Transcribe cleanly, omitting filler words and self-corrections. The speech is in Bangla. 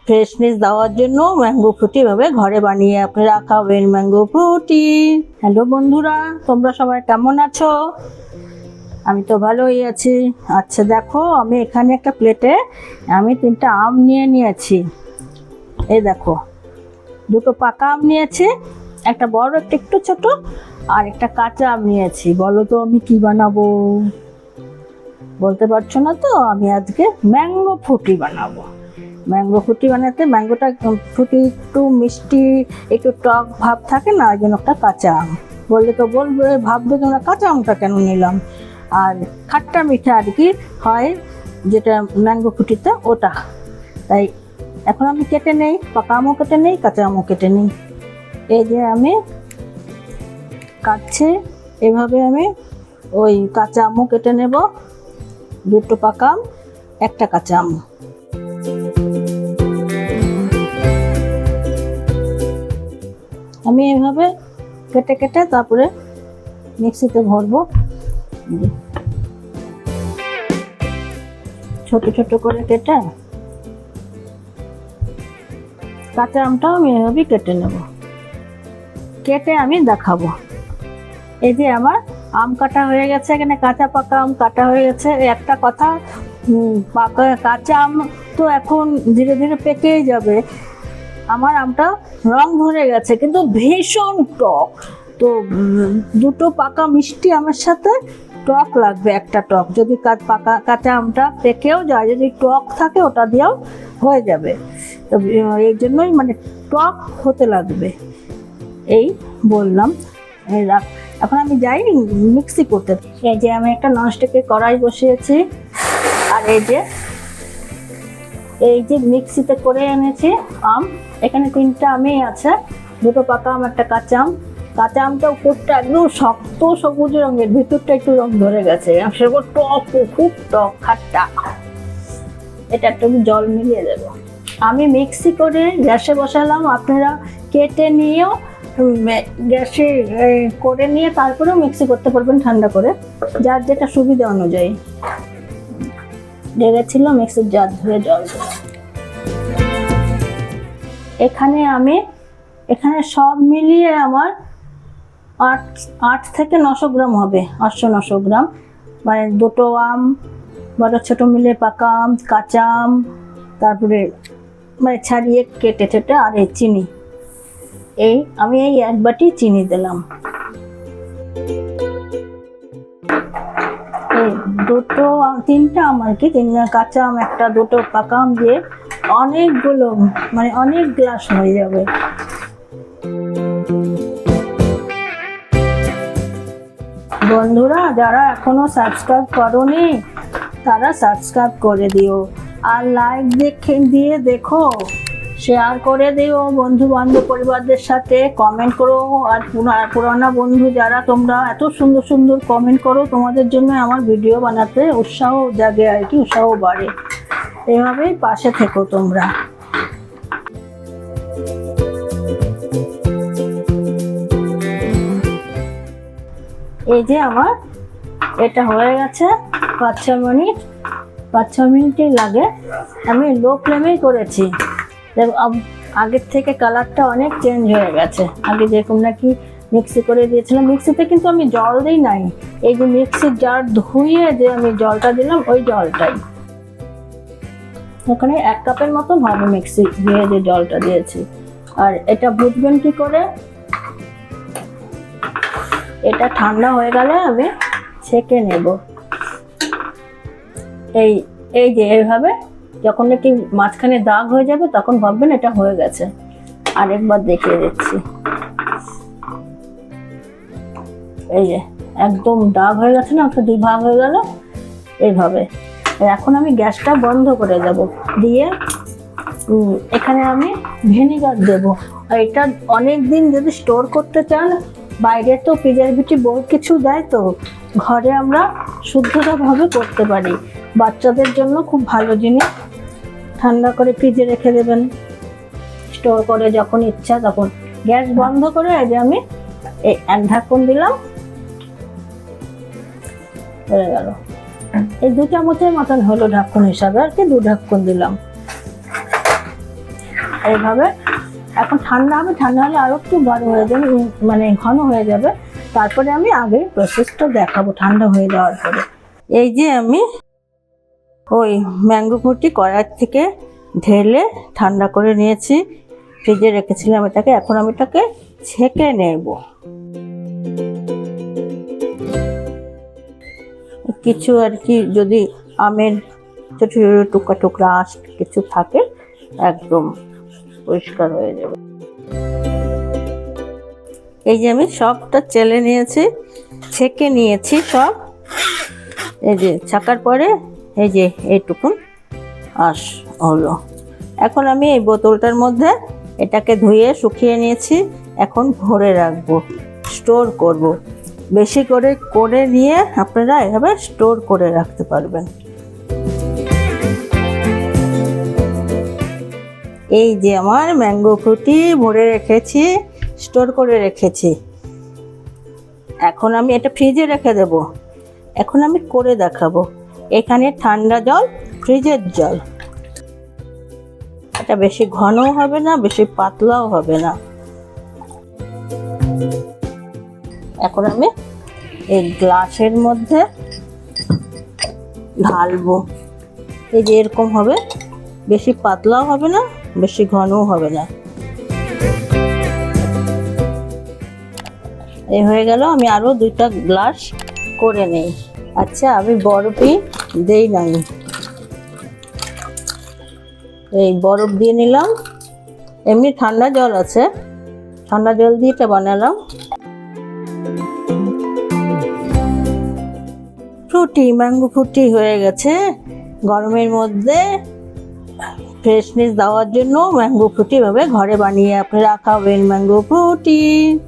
ফ্রেশনেস দেওয়ার জন্য ম্যাঙ্গো ফ্রুটি এভাবে ঘরে বানিয়ে আপনারা খাবেন ম্যাঙ্গো ফ্রুটি। হ্যালো বন্ধুরা, তোমরা সবাই কেমন আছো? আমি তো ভালোই আছি। আচ্ছা দেখো, আমি এখানে একটা প্লেটে আমি 3টা আম নিয়ে নিয়েছি। এই দেখো, 2টো পাকা আম নিয়েছি, একটা বড় একটা একটু ছোট, আর একটা কাঁচা আম নিয়েছি। বলো তো আমি কি বানাবো? বলতে পারছো না তো? আমি আজকে ম্যাঙ্গো ফ্রুটি বানাবো। ম্যাঙ্গো ফ্রুটি বানাতে ম্যাঙ্গোটা ফ্রুটি একটু মিষ্টি একটু টক ভাব থাকে না, ওই জন্য একটা কাঁচা আম। বললে তো বলবে, ভাববে তোমরা কাঁচা আমটা কেন নিলাম। আর খাট্টা মিঠা আর কি হয় যেটা ম্যাঙ্গো ফ্রুটিতে, ওটা। তাই এখন আমি কেটে নেই, পাকা আমও কেটে নেই, কাঁচা আমও কেটে নেই। এই যে আমি কাটছি, এভাবে আমি ওই কাঁচা আমও কেটে নেব, 2টো পাকা আম, একটা কাঁচা আম। আমি এভাবে কেটে কেটে তারপরে মিক্সিতে ভরবো। ছোট ছোট করে কেটে কাঁচা আমটাও আমি এভাবে কেটে নেব, কেটে আমি দেখাবো। এই যে আমার আম কাটা হয়ে গেছে, এখানে কাঁচা পাকা আম কাটা হয়ে গেছে। একটা কথা, কাঁচা আম তো এখন ধীরে ধীরে পেকেই যাবে। আমার আমটা রং ধরে গেছে কিন্তু ভীষণ টক। তো 2টো পাকা মিষ্টি আমের সাথে টক লাগবে, একটা টক। যদি কাঁচা আমটা পেকেও যায়, যদি টক থাকে ওটা দিয়েও হয়ে যাবে। তো এই জন্যই মানে টক হতে লাগবে, এই বললাম। এখন আমি যাই মিক্সি করতে। এই যে আমি একটা ননস্টিকের কড়াই বসিয়েছি, আর এই যে মিক্সিতে করে এনেছি আম। এখানে 3টা আমই আছে, 2টো পাকা আম, একটা কাঁচা আম। কাঁচা আমটা উপরটা একদম শক্ত সবুজ রঙের, ভিতরটা একটু রং ধরে গেছে। সেরকম টক, খুব টক খাট্টা। এটা একটু জল মিলিয়ে দেবো। আমি মিক্সি করে গ্যাসে বসালাম, আপনারা কেটে নিয়েও গ্যাসে করে নিয়ে তারপরেও মিক্সি করতে পারবেন ঠান্ডা করে, যার যেটা সুবিধা অনুযায়ী। লেগেছিল মিক্সির জার ধুয়ে জল দিলাম। এখানে সব মিলিয়ে আমার 8 থেকে 900 গ্রাম হবে, 800-900 গ্রাম। মানে 2টো আম, বড় ছোট মিলে পাকা আম, কাঁচা আম, তারপরে মানে ছাড়িয়ে কেটে টেটে, আর এই চিনি। আমি এই 1 বাটি চিনি দিলাম। এই 3টা আম আর কি, 3 কাঁচা আম, 2টো পাকা আম দিয়ে অনেকগুলো, মানে অনেক গ্লাস হয়ে যাবে। বন্ধুরা, যারা এখনো সাবস্ক্রাইব করোনি তারা সাবস্ক্রাইব করে দিও, আর লাইক দিয়ে দেখো, শেয়ার করে দিও বন্ধু বান্ধব পরিবারদের সাথে, কমেন্ট করো। আর পুরানা বন্ধু যারা, তোমরা এত সুন্দর সুন্দর কমেন্ট করো, তোমাদের জন্য আমার ভিডিও বানাতে উৎসাহ জাগে আর কি, উৎসাহ বাড়ে। এভাবেই পাশে থেকো তোমরা। এই যে আমার এটা হয়ে গেছে 5-6 মিনিটই লাগে। আমি লো ফ্লেমেই করেছি। আগের থেকে কালারটা অনেক চেঞ্জ হয়ে গেছে। আগে যেরকম নাকি মিক্সি করে দিয়েছিলাম, মিক্সিতে কিন্তু আমি জল দিই নাই। এই যে মিক্সির জার ধুয়ে যে আমি জলটা দিলাম, ওই জলটাই ওখানে 1 কাপের মতন হবে, মিক্সি দিয়ে যে জলটা দিয়েছি। আর এটা বুঝবেন কি করে, এটা ঠান্ডা হয়ে গেলে আমি ছেঁকে নেব। এই যে এইভাবে যখন নাকি মাঝখানে দাগ হয়ে যাবে, তখন ভাববেন এটা হয়ে গেছে। আরেকবার দেখিয়ে দিচ্ছি। এই যে একদম দাগ হয়ে গেছে না, 2 ভাগ হয়ে গেল এইভাবে। এখন আমি গ্যাসটা বন্ধ করে দেব, দিয়ে এখানে আমি ভিনেগার দেব। আর এটা অনেক দিন যদি স্টোর করতে চান, বাইরে তো প্রিজারভেটিভ বহুত কিছু দেয়, তো ঘরে আমরা শুদ্ধভাবে করতে পারি। বাচ্চাদের জন্য খুব ভালো জিনিস। ঠান্ডা করে ফ্রিজে রেখে দেবেন, স্টোর করে যখন ইচ্ছা তখন। গ্যাস বন্ধ করে এই যে আমি এই 1 ঢাকন দিলাম, হয়ে গেল। এই 2 চামচের মতন হলো ঢাকন হিসাবে আর কি, 2 ঢাকন দিলাম। এইভাবে এখন ঠান্ডা হবে, ঠান্ডা হলে আরো একটু গাঢ় হয়ে যাবে, মানে ঘন হয়ে যাবে। তারপরে আমি আগে প্রসেসটা দেখাবো ঠান্ডা হয়ে যাওয়ার পরে। এই যে আমি ওই ম্যাঙ্গো ফ্রুটি কড়াই থেকে ঢেলে ঠান্ডা করে নিয়েছি, ফ্রিজে রেখেছিলাম এটাকে। এখন আমি এটাকে ছেঁকে নেব। কিছু আর কি যদি আমের ছোট ছোট টুকরা টুকরা আঁশ কিছু থাকে, একদম পরিষ্কার হয়ে যাবে। এই যে আমি সবটা চেলে নিয়েছি, ছেঁকে নিয়েছি সব। এই যে ছাকার পরে এই যে এইটুকুন আঁশ হলো। এখন আমি এই বোতলটার মধ্যে এটাকে ধুয়ে শুকিয়ে নিয়েছি। এখন ভরে রাখবো, স্টোর করব। বেশি করে করে নিয়ে আপনারা এভাবে স্টোর করে রাখতে পারবেন। এই যে আমার ম্যাঙ্গো ফ্রুটি ভরে রেখেছি, স্টোর করে রেখেছি। এখন আমি এটা ফ্রিজে রেখে দেব। এখন আমি করে দেখাবো। এখানে ঠান্ডা জল, ফ্রিজের জল। এটা বেশি ঘনও হবে না, বেশি পাতলাও হবে না। এখন আমি এই গ্লাসের মধ্যে ঢালবো। এই যে এরকম হবে, বেশি পাতলাও হবে না, বেশি ঘনও হবে না। এই হয়ে গেল। আমি আরো 2টা গ্লাস করে নেই। আচ্ছা, আমি বরফই দেই নাই, এই বরফ দিয়ে নিলাম। এমনি ঠান্ডা জল আছে, ঠান্ডা জল দিয়ে এটা বানালাম। ফ্রুটি, ম্যাঙ্গো ফ্রুটি হয়ে গেছে। গরমের মধ্যে ফ্রেশনেস দেওয়ার জন্য ম্যাঙ্গো ফ্রুটি ভাবে ঘরে বানিয়ে আপনারা খাবেন ম্যাঙ্গো ফ্রুটি।